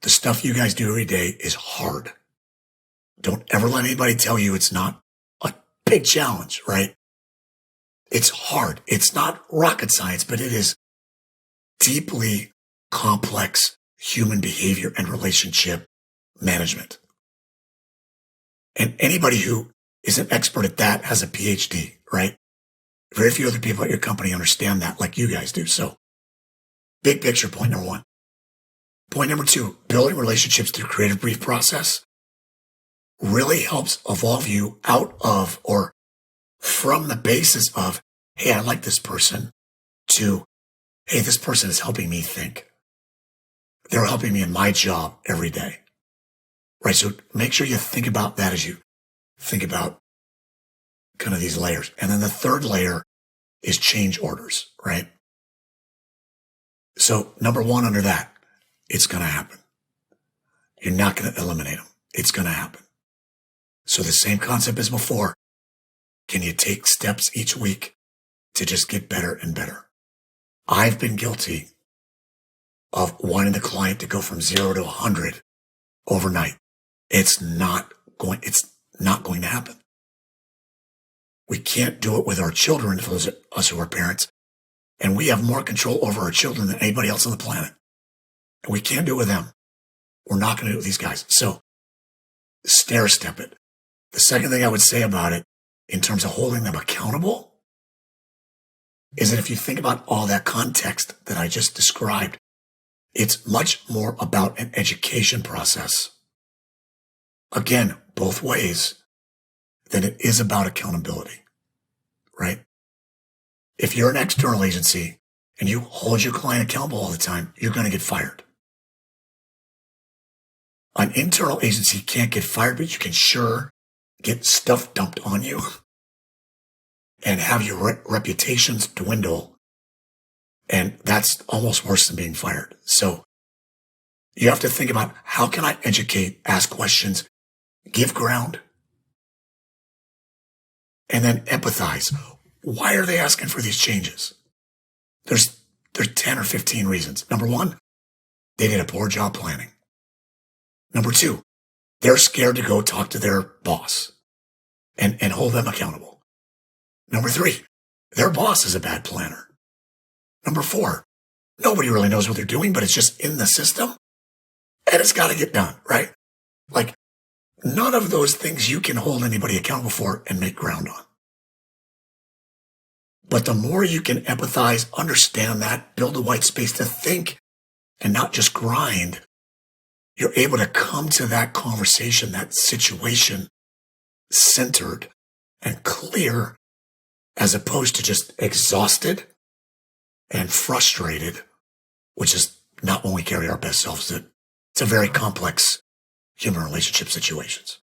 The stuff you guys do every day is hard. Don't ever let anybody tell you it's not a big challenge, right? It's hard. It's not rocket science, but it is deeply complex human behavior and relationship management. And anybody who is an expert at that has a PhD, right? Very few other people at your company understand that like you guys do. So big picture, point number one. Point number two, building relationships through creative brief process really helps evolve you out of or from the basis of, hey, I like this person, to, hey, this person is helping me think. They're helping me in my job every day, right? So make sure you think about that as you think about kind of these layers. And then the third layer is change orders, right? So number one under that, it's going to happen. You're not going to eliminate them. It's going to happen. So the same concept as before. Can you take steps each week to just get better and better? I've been guilty of wanting the client to go from 0 to 100 overnight. It's not going to happen. We can't do it with our children, for those of us who are parents. And we have more control over our children than anybody else on the planet. And we can't do it with them. We're not going to do it with these guys. So stair step it. The second thing I would say about it, in terms of holding them accountable, is that if you think about all that context that I just described, it's much more about an education process. Again, both ways, than it is about accountability, right? If you're an external agency and you hold your client accountable all the time, you're going to get fired. An internal agency can't get fired, but you can sure get stuff dumped on you and have your reputations dwindle. And that's almost worse than being fired. So you have to think about, how can I educate, ask questions, give ground, and then empathize. Why are they asking for these changes? There's 10 or 15 reasons. Number one, they did a poor job planning. Number two, they're scared to go talk to their boss and hold them accountable. Number three, their boss is a bad planner. Number four, nobody really knows what they're doing, but it's just in the system and it's got to get done, right? Like, none of those things you can hold anybody accountable for and make ground on. But the more you can empathize, understand that, build a white space to think and not just grind, you're able to come to that conversation, that situation, centered and clear, as opposed to just exhausted and frustrated, which is not when we carry our best selves. It's a very complex human relationship situations.